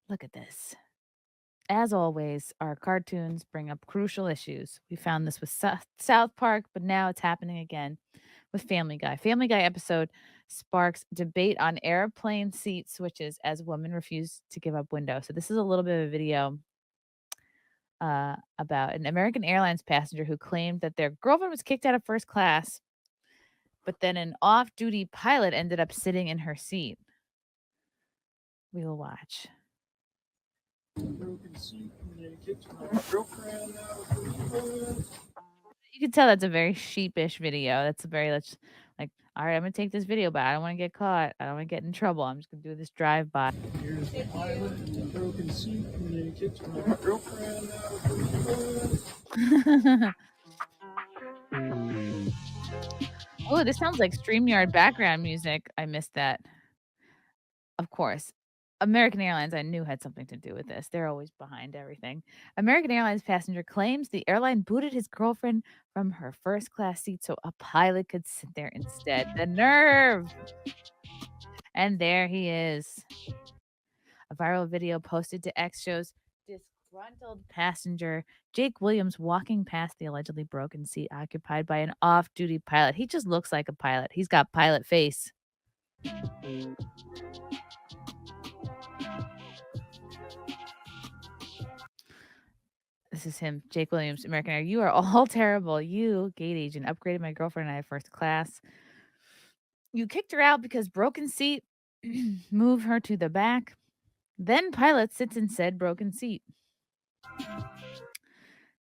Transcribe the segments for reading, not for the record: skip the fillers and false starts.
Look at this. As always, our cartoons bring up crucial issues. We found this with South Park, but now it's happening again with Family Guy. Family Guy episode sparks debate on airplane seat switches as women refuse to give up window. So this is a little bit of a video about an American Airlines passenger who claimed that their girlfriend was kicked out of first class, but then an off-duty pilot ended up sitting in her seat. We will watch. You can tell that's a very sheepish video. That's a very much like, all right, I'm gonna take this video, but I don't want to get caught. I don't want to get in trouble. I'm just gonna do this drive by. Here's the pilot in the broken seat. Communicate to my girlfriend. Oh, this sounds like StreamYard background music. I missed that. Of course. American Airlines, I knew had something to do with this. They're always behind everything. American Airlines passenger claims the airline booted his girlfriend from her first class seat so a pilot could sit there instead. The nerve! And there he is. A viral video posted to X shows disgruntled passenger Jake Williams walking past the allegedly broken seat occupied by an off duty pilot. He just looks like a pilot. He's got pilot face. This is him, Jake Williams, American Air. You are all terrible. You, gate agent, upgraded my girlfriend and I first class. You kicked her out because broken seat. Move her to the back. Then pilot sits in said broken seat.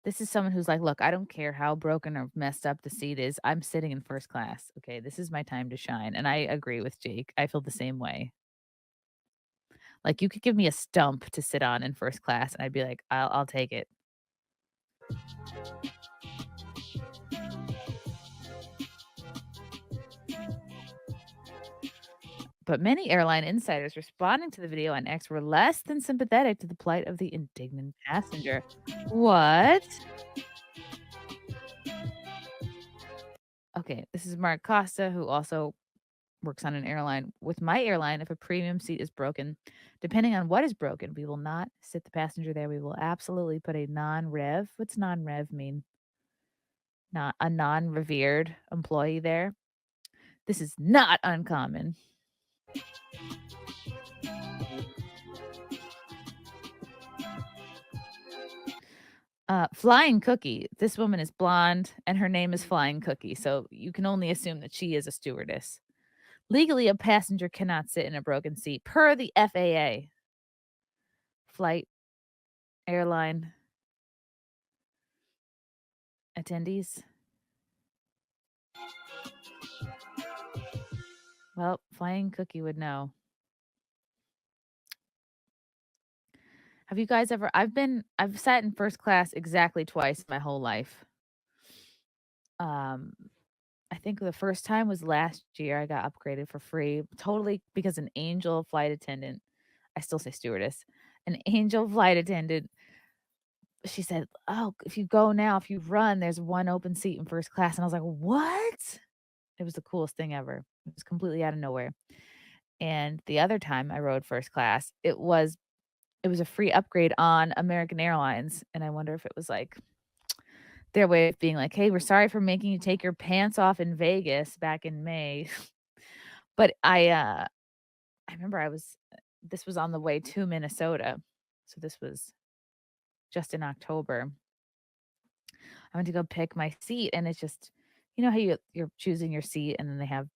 This is someone who's like, look, I don't care how broken or messed up the seat is. I'm sitting in first class. Okay, this is my time to shine. And I agree with Jake. I feel the same way. Like you could give me a stump to sit on in first class, and I'd be like, I'll take it. But many airline insiders responding to the video on X were less than sympathetic to the plight of the indignant passenger. What? Okay, this is Mark Costa, who also works on an airline. With my airline, if a premium seat is broken, depending on what is broken, we will not sit the passenger there. We will absolutely put a non-rev. What's non-rev mean? Not a non-revered employee there. This is not uncommon. Flying Cookie. This woman is blonde and her name is Flying Cookie, so you can only assume that she is a stewardess. Legally, a passenger cannot sit in a broken seat per the FAA. Flight, airline, attendees. Well, Flying Cookie would know. Have you guys ever I've sat in first class exactly twice my whole life. Um, I think the first time was last year. I got upgraded for free, totally because an angel flight attendant, I still say stewardess, an angel flight attendant, she said, "Oh, if you go now, if you run, there's one open seat in first class." And I was like, "What?" It was the coolest thing ever. It was completely out of nowhere. And the other time I rode first class, it was a free upgrade on American Airlines, and I wonder if it was, like, their way of being like, "Hey, we're sorry for making you take your pants off in Vegas back in May." But I remember this was on the way to Minnesota, so this was just in October. I went to go pick my seat, and it's just how you're choosing your seat, and then they have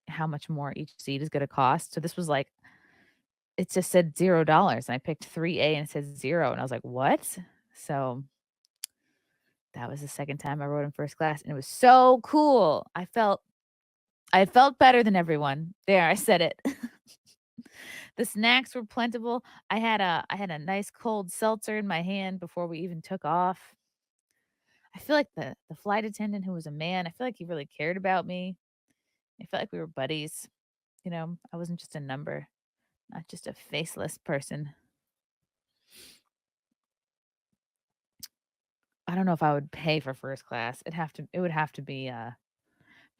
how much more each seat is gonna cost, so this was like it just said $0, and I picked 3A and it said 0, and I was like, "What?" So, that was the second time I rode in first class, and it was so cool. I felt better than everyone. There, I said it. The snacks were plentiful. I had a nice cold seltzer in my hand before we even took off. I feel like the flight attendant who was a man, I feel like he really cared about me. I felt like we were buddies. I wasn't just a number, not just a faceless person. I don't know if I would pay for first class. It would have to be,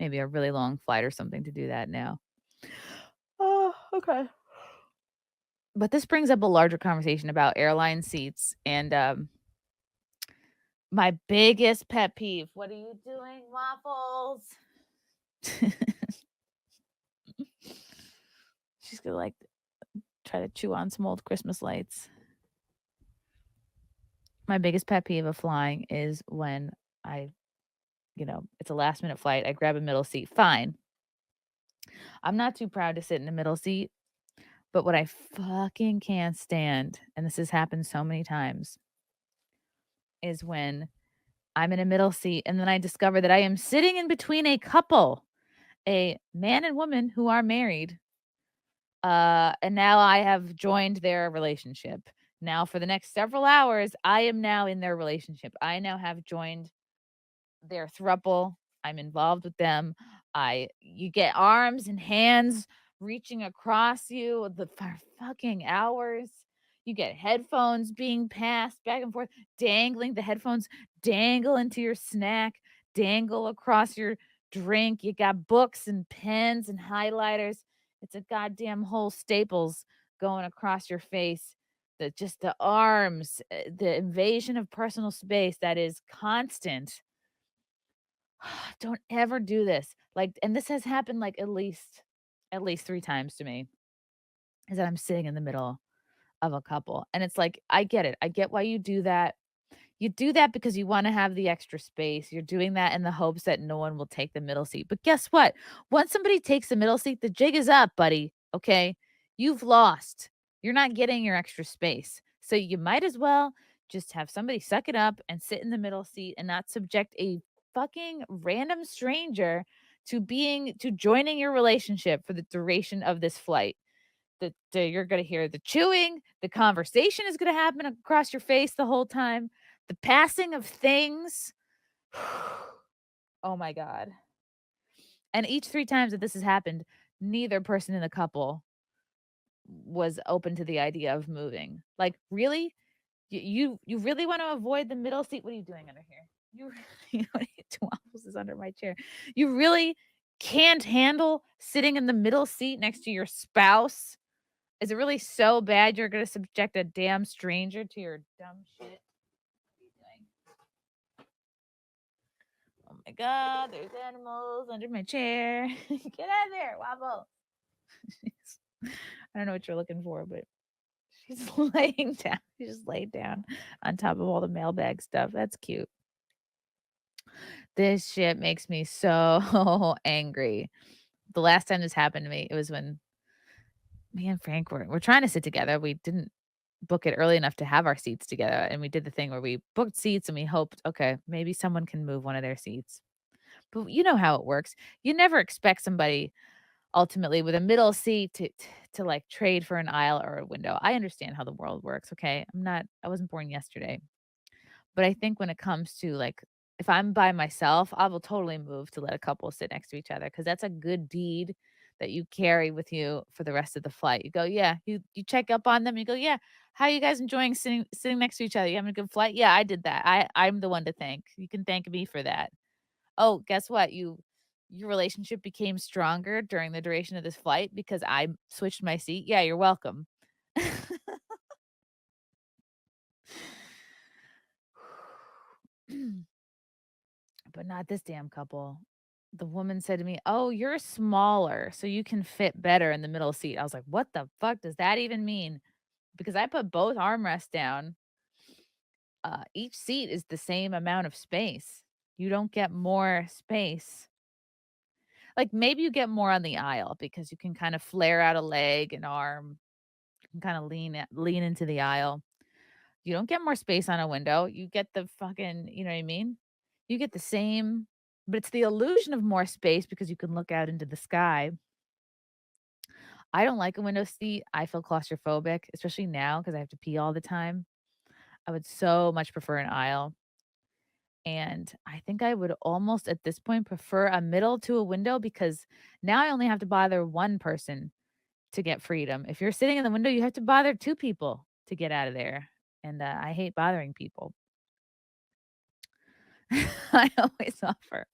maybe a really long flight or something to do that now. Oh, okay. But this brings up a larger conversation about airline seats and, my biggest pet peeve. What are you doing, Waffles? She's gonna, like, try to chew on some old Christmas lights. My biggest pet peeve of flying is when I it's a last minute flight, I grab a middle seat, fine. I'm not too proud to sit in the middle seat, but what I fucking can't stand, and this has happened so many times, is when I'm in a middle seat and then I discover that I am sitting in between a couple, a man and woman who are married, and now I have joined their relationship. Now for the next several hours, I am now in their relationship. I now have joined their throuple. I'm involved with them. I You get arms and hands reaching across you for fucking hours. You get headphones being passed back and forth, dangling. The headphones dangle into your snack, dangle across your drink. You got books and pens and highlighters. It's a goddamn whole Staples going across your face. The arms, the invasion of personal space that is constant. Don't ever do this. Like, and this has happened like at least 3 times to me, is that I'm sitting in the middle of a couple. And it's like, I get it. I get why you do that. You do that because you wanna have the extra space. You're doing that in the hopes that no one will take the middle seat. But guess what? Once somebody takes the middle seat, the jig is up, buddy, okay? You've lost. You're not getting your extra space. So you might as well just have somebody suck it up and sit in the middle seat and not subject a fucking random stranger to joining your relationship for the duration of this flight. You're gonna hear the chewing, the conversation is gonna happen across your face the whole time, the passing of things. Oh my god. And each 3 times that this has happened, neither person in the couple was open to the idea of moving. Like, really? You really wanna avoid the middle seat? What are you doing under here? You really what are you doing? Waffles is under my chair. You really can't handle sitting in the middle seat next to your spouse? Is it really so bad you're gonna subject a damn stranger to your dumb shit? What are you doing? Oh my god, there's animals under my chair. Get out of there, Wobble. I don't know what you're looking for, but she's laying down. She just laid down on top of all the mailbag stuff. That's cute. This shit makes me so angry. The last time this happened to me, it was when me and Frank were trying to sit together. We didn't book it early enough to have our seats together, and we did the thing where we booked seats and we hoped, okay, maybe someone can move one of their seats. But you know how it works. You never expect somebody ultimately with a middle seat to like trade for an aisle or a window. I understand how the world works, okay? I wasn't born yesterday. But I think when it comes to, like, if I'm by myself, I will totally move to let a couple sit next to each other because that's a good deed that you carry with you for the rest of the flight. You go, "Yeah." You check up on them, you go, "Yeah, how you guys enjoying sitting next to each other? You having a good flight?" "Yeah, I did that. I'm the one to thank. You can thank me for that." "Oh, guess what? Your relationship became stronger during the duration of this flight because I switched my seat? Yeah, you're welcome." But not this damn couple. The woman said to me, "Oh, you're smaller, so you can fit better in the middle seat." I was like, "What the fuck does that even mean?" Because I put both armrests down. Each seat is the same amount of space. You don't get more space. Like, maybe you get more on the aisle because you can kind of flare out a leg, an arm. You can kind of lean into the aisle. You don't get more space on a window. You get the fucking, you know what I mean? You get the same, but it's the illusion of more space because you can look out into the sky. I don't like a window seat. I feel claustrophobic, especially now because I have to pee all the time. I would so much prefer an aisle. And I think I would almost at this point prefer a middle to a window because now I only have to bother one person to get freedom. If you're sitting in the window, you have to bother two people to get out of there. And I hate bothering people. I always offer.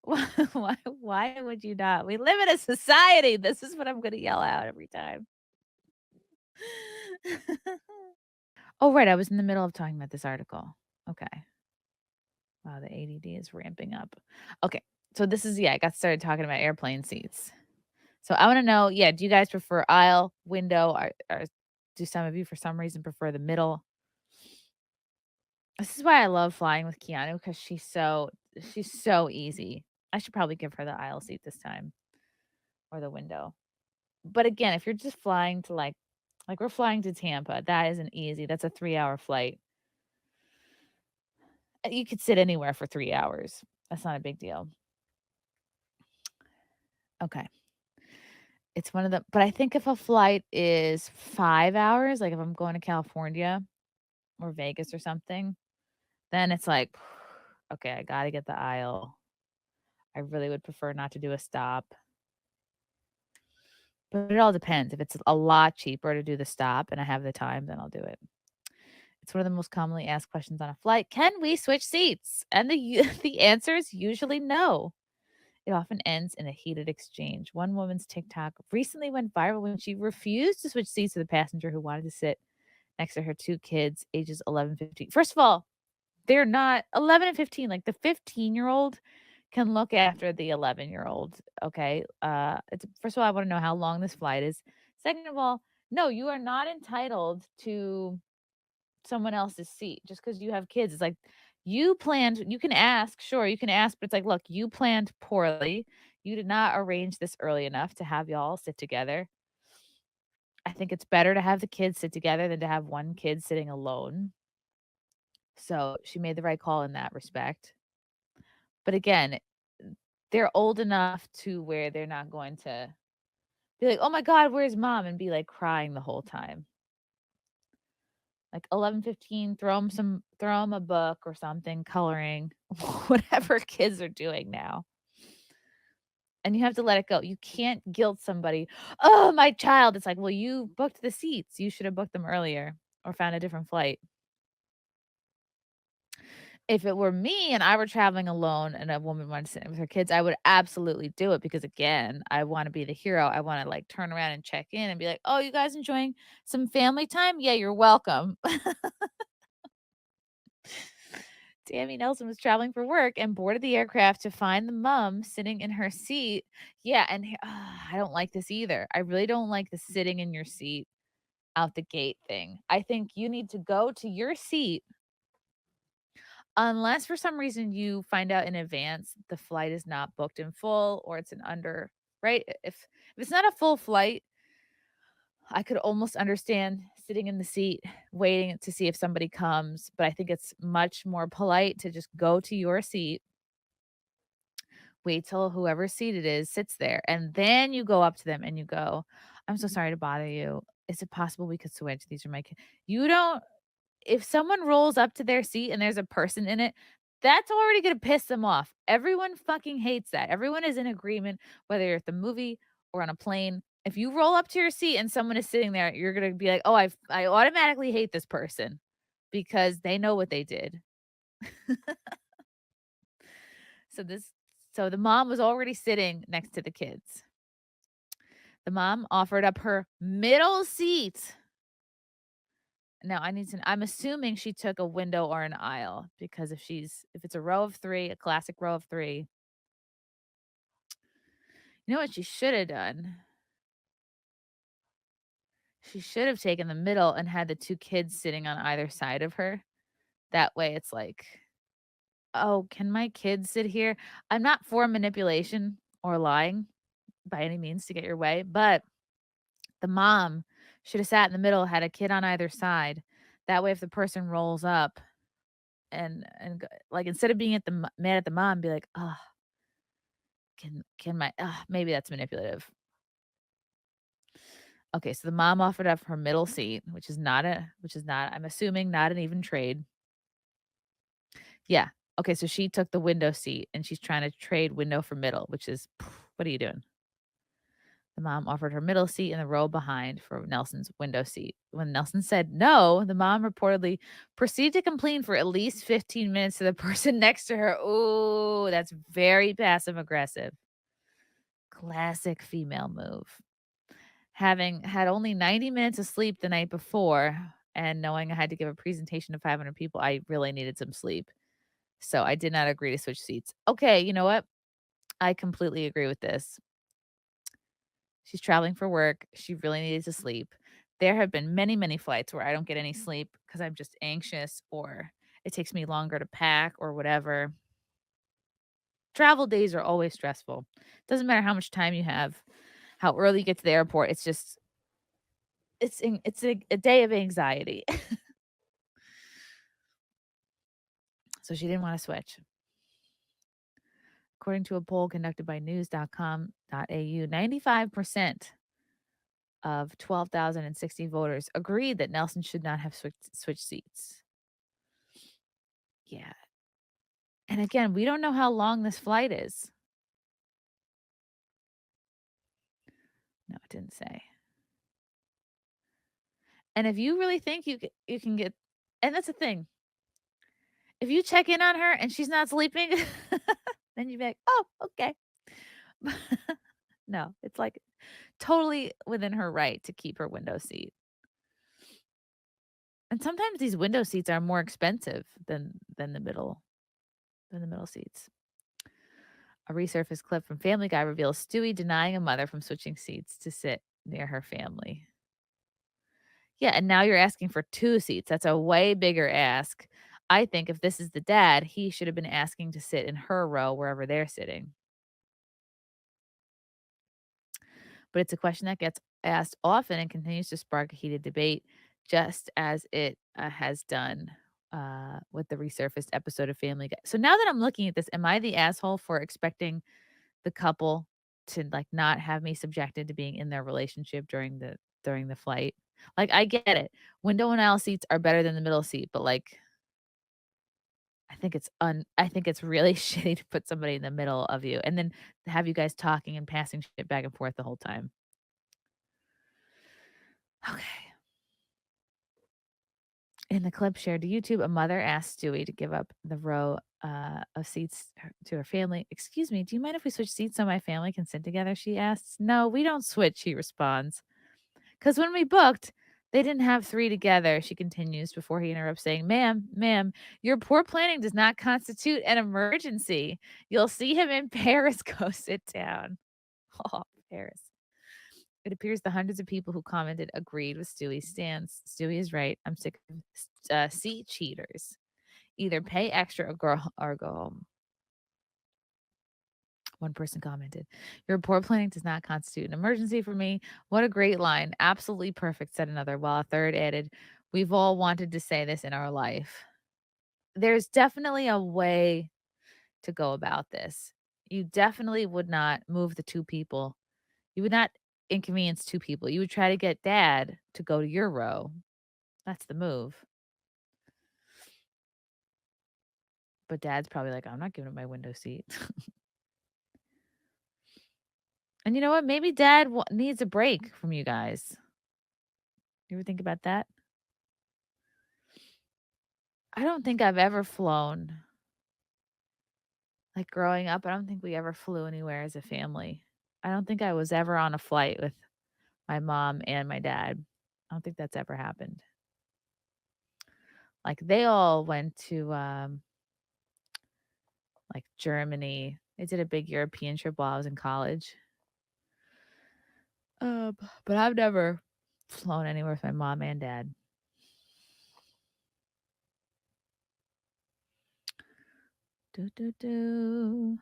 Why would you not? We live in a society. This is what I'm gonna yell out every time. Oh, right, I was in the middle of talking about this article. Okay. Wow, the ADD is ramping up. Okay. So this is yeah, I got started talking about airplane seats. So I wanna know, yeah, do you guys prefer aisle, window, or do some of you for some reason prefer the middle? This is why I love flying with Keanu because she's so easy. I should probably give her the aisle seat this time or the window. But again, if you're just flying to like we're flying to Tampa, that isn't easy. That's a 3-hour flight. You could sit anywhere for 3 hours. That's not a big deal. Okay. It's one of the but I think if a flight is 5 hours, like if I'm going to California or Vegas or something, then it's like, okay, I gotta get the aisle. I really would prefer not to do a stop. But it all depends. If it's a lot cheaper to do the stop and I have the time, then I'll do it. It's one of the most commonly asked questions on a flight. Can we switch seats? And the answer is usually no. It often ends in a heated exchange. One woman's TikTok recently went viral when she refused to switch seats with a passenger who wanted to sit next to her two kids, ages 11, 15. First of all, they're not 11 and 15. Like the 15-year-old can look after the 11-year-old. Okay. It's first of all, I want to know how long this flight is. Second of all, no, you are not entitled to someone else's seat just because you have kids. It's like you planned, you can ask, sure, you can ask, but it's like, look, you planned poorly. You did not arrange this early enough to have y'all sit together. I think it's better to have the kids sit together than to have one kid sitting alone. So she made the right call in that respect. But again, they're old enough to where they're not going to be like, oh my God, where's mom? And be like crying the whole time. Like 11, 15, throw them a book or something, coloring, whatever kids are doing now. And you have to let it go. You can't guilt somebody, "Oh, my child." It's like, "Well, you booked the seats. You should have booked them earlier or found a different flight." If it were me and I were traveling alone and a woman wanted to sit with her kids, I would absolutely do it because, again, I wanna be the hero. I wanna, like, turn around and check in and be like, "Oh, you guys enjoying some family time? Yeah, you're welcome." Tammy Nelson was traveling for work and boarded the aircraft to find the mom sitting in her seat. Yeah, and I don't like this either. I really don't like the sitting in your seat out the gate thing. I think you need to go to your seat unless for some reason you find out in advance the flight is not booked in full or it's an under, right? If it's not a full flight, I could almost understand sitting in the seat waiting to see if somebody comes, but I think it's much more polite to just go to your seat, wait till whoever seat it is sits there, and then you go up to them and you go, "I'm so sorry to bother you. Is it possible we could switch? These are my kids." You don't if someone rolls up to their seat and there's a person in it, that's already gonna piss them off. Everyone fucking hates that. Everyone is in agreement, whether you're at the movie or on a plane. If you roll up to your seat and someone is sitting there, you're gonna be like, "Oh, I automatically hate this person because they know what they did." So this so the mom was already sitting next to the kids. The mom offered up her middle seat. Now I'm assuming she took a window or an aisle because if it's a row of 3, a classic row of 3, you know what she should have done? She should have taken the middle and had the 2 kids sitting on either side of her. That way it's like, "Oh, can my kids sit here?" I'm not for manipulation or lying by any means to get your way, but the mom should have sat in the middle, had a kid on either side. That way if the person rolls up like, instead of being mad at the mom, be like, "Oh, can my" maybe that's manipulative. Okay, so the mom offered up her middle seat, which is not I'm assuming not an even trade. Yeah. Okay, so she took the window seat, and she's trying to trade window for middle, which is what are you doing? The mom offered her middle seat in the row behind for Nelson's window seat. When Nelson said no, the mom reportedly proceeded to complain for at least 15 minutes to the person next to her. Ooh, that's very passive aggressive. Classic female move. Having had only 90 minutes of sleep the night before, and knowing I had to give a presentation to 500 people, I really needed some sleep. So I did not agree to switch seats. Okay, you know what? I completely agree with this. She's traveling for work. She really needed to sleep. There have been many, many flights where I don't get any sleep because I'm just anxious or it takes me longer to pack or whatever. Travel days are always stressful. Doesn't matter how much time you have, how early you get to the airport. It's just it's a day of anxiety. So she didn't want to switch. According to a poll conducted by news.com.au, 95% of 12,060 voters agreed that Nelson should not have switched seats. Yeah. And again, we don't know how long this flight is. No, it didn't say. And if you really think you can get, and that's the thing. If you check in on her and she's not sleeping, then you'd be like, "Oh, okay." No, it's like totally within her right to keep her window seat. And sometimes these window seats are more expensive than the middle seats. A resurfaced clip from Family Guy reveals Stewie denying a mother from switching seats to sit near her family. Yeah, and now you're asking for 2 seats. That's a way bigger ask. I think if this is the dad, he should have been asking to sit in her row wherever they're sitting. But it's a question that gets asked often and continues to spark a heated debate, just as it has done with the resurfaced episode of Family Guy. So now that I'm looking at this, am I the asshole for expecting the couple to like not have me subjected to being in their relationship during the flight? Like I get it. Window and aisle seats are better than the middle seat, but like I think it's really shitty to put somebody in the middle of you and then have you guys talking and passing shit back and forth the whole time. Okay. In the clip shared to YouTube, a mother asked Stewie to give up the row of seats to her family. Excuse me, do you mind if we switch seats so my family can sit together? She asks. No, we don't switch, he responds. Because when we booked, they didn't have three together, she continues before he interrupts, saying, Ma'am, your poor planning does not constitute an emergency. You'll see him in Paris. Go sit down. Oh, Paris. It appears the hundreds of people who commented agreed with Stewie's stance. Stewie is right. I'm sick of seat cheaters. Either pay extra or go home. One person commented, "Your poor planning does not constitute an emergency for me." What a great line. Absolutely perfect, said another, while a third added, "We've all wanted to say this in our life." There's definitely a way to go about this. You definitely would not move the two people. You would not inconvenience two people. You would try to get dad to go to your row. That's the move. But dad's probably like, "I'm not giving up my window seat." And you know what? Maybe dad needs a break from you guys. You ever think about that? I don't think I've ever flown. Like growing up, I don't think we ever flew anywhere as a family. I don't think I was ever on a flight with my mom and my dad. I don't think that's ever happened. Like they all went to like Germany. They did a big European trip while I was in college. But I've never flown anywhere with my mom and dad. Do do do.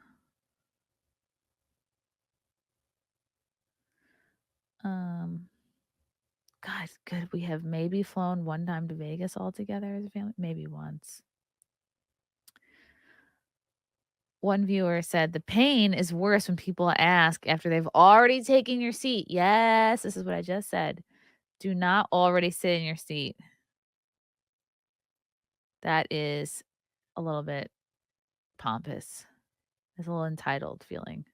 Um, God, could we have maybe flown one time to Vegas all together as a family? Maybe once. One viewer said, "The pain is worse when people ask after they've already taken your seat." Yes, this is what I just said. Do not already sit in your seat. That is a little bit pompous. It's a little entitled feeling.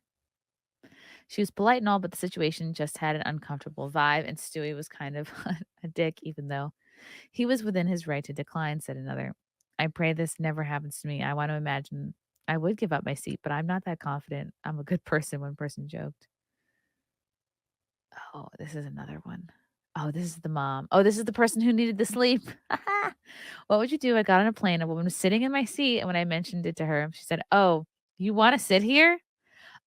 She was polite and all, but the situation just had an uncomfortable vibe, and Stewie was kind of a dick, even though he was within his right to decline, said another. I pray this never happens to me. I want to imagine I would give up my seat, but I'm not that confident. I'm a good person, one person joked. Oh, this is another one. Oh, this is the mom. Oh, this is the person who needed the sleep. What would you do? I got on a plane. A woman was sitting in my seat. And when I mentioned it to her, she said, "Oh, you want to sit here?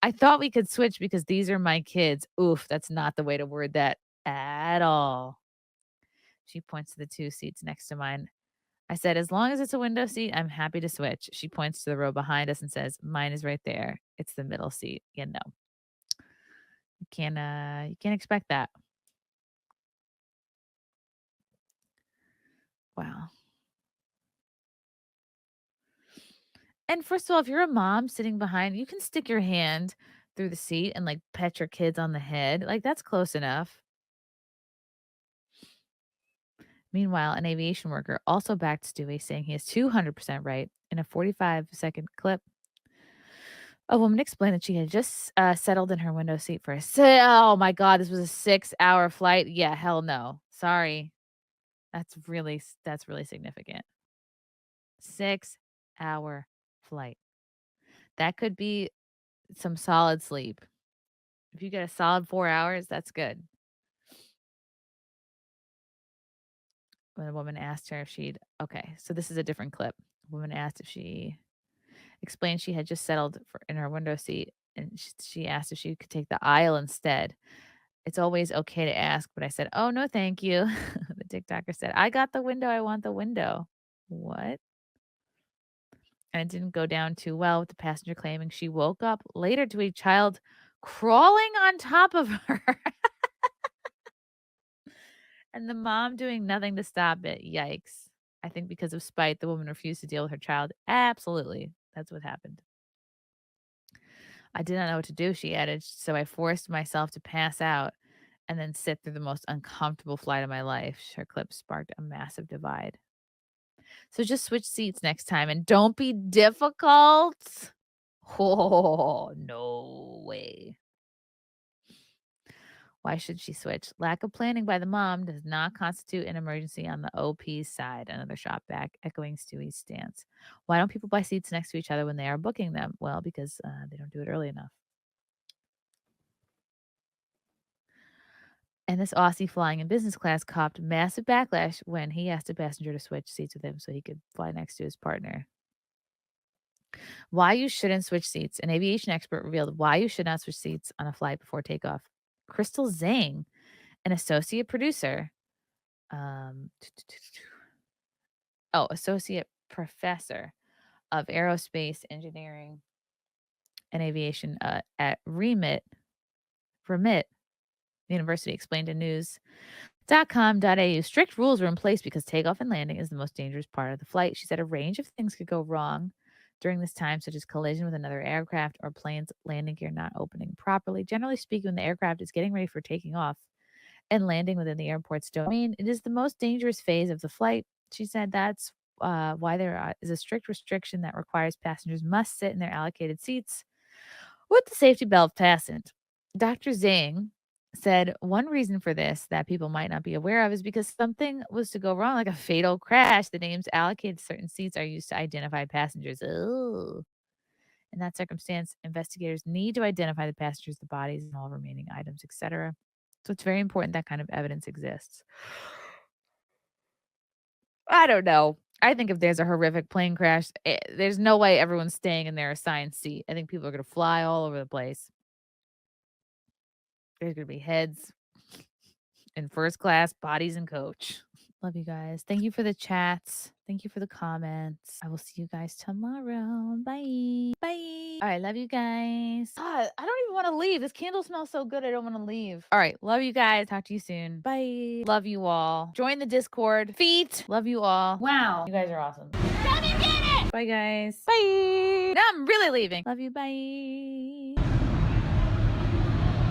I thought we could switch because these are my kids." Oof, that's not the way to word that at all. She points to the two seats next to mine. I said, "As long as it's a window seat, I'm happy to switch." She points to the row behind us and says, "Mine is right there. It's the middle seat." You can't expect that. Wow. And first of all, if you're a mom sitting behind, you can stick your hand through the seat and like pet your kids on the head. Like that's close enough. Meanwhile, an aviation worker also backed Stewie, saying he is 200% right. In a 45-second clip, a woman explained that she had just settled in her window seat for oh my God, this was a 6-hour flight. Yeah, hell no. Sorry. That's really significant. 6-hour flight. That could be some solid sleep. If you get a solid 4 hours, that's good. When a woman asked her if she'd okay, so this is a different clip. A woman asked if she explained she had just settled in her window seat, and she asked if she could take the aisle instead. It's always okay to ask, but I said, "Oh, no, thank you." The TikToker said, "I got the window. I want the window." What? And it didn't go down too well with the passenger claiming she woke up later to a child crawling on top of her and the mom doing nothing to stop it. Yikes. I think because of spite, the woman refused to deal with her child. Absolutely. That's what happened. I did not know what to do, she added, so I forced myself to pass out and then sit through the most uncomfortable flight of my life. Her clip sparked a massive divide. So just switch seats next time and don't be difficult. Oh, no way. Why should she switch? Lack of planning by the mom does not constitute an emergency on the OP's side. Another shot back, echoing Stewie's stance. Why don't people buy seats next to each other when they are booking them? Well, because they don't do it early enough. And this Aussie flying in business class copped massive backlash when he asked a passenger to switch seats with him so he could fly next to his partner. Why you shouldn't switch seats. An aviation expert revealed why you should not switch seats on a flight before takeoff. Crystal Zhang, an associate producer, um, associate professor of aerospace engineering and aviation at Remit University, explained to news.com.au. Strict rules were in place because takeoff and landing is the most dangerous part of the flight. She said a range of things could go wrong during this time, such as collision with another aircraft or plane's landing gear not opening properly. Generally speaking, when the aircraft is getting ready for taking off and landing within the airport's domain, it is the most dangerous phase of the flight. She said that's why there is a strict restriction that requires passengers must sit in their allocated seats with the safety belt fastened. Dr. Zhang said one reason for this that people might not be aware of is because something was to go wrong, like a fatal crash. The names allocated to certain seats are used to identify passengers. Oh. In that circumstance, investigators need to identify the passengers, the bodies, and all remaining items, etc. So it's very important that kind of evidence exists. I don't know. I think if there's a horrific plane crash, there's no way everyone's staying in their assigned seat. I think people are going to fly all over the place. There's going to be heads in first class, bodies in coach. Love you guys. Thank you for the chats. Thank you for the comments. I will see you guys tomorrow. Bye. Bye. All right. Love you guys. God, I don't even want to leave. This candle smells so good. I don't want to leave. All right. Love you guys. Talk to you soon. Bye. Love you all. Join the Discord. Feet. Love you all. Wow. You guys are awesome. Come and get it. Bye, guys. Bye. Now I'm really leaving. Love you. Bye.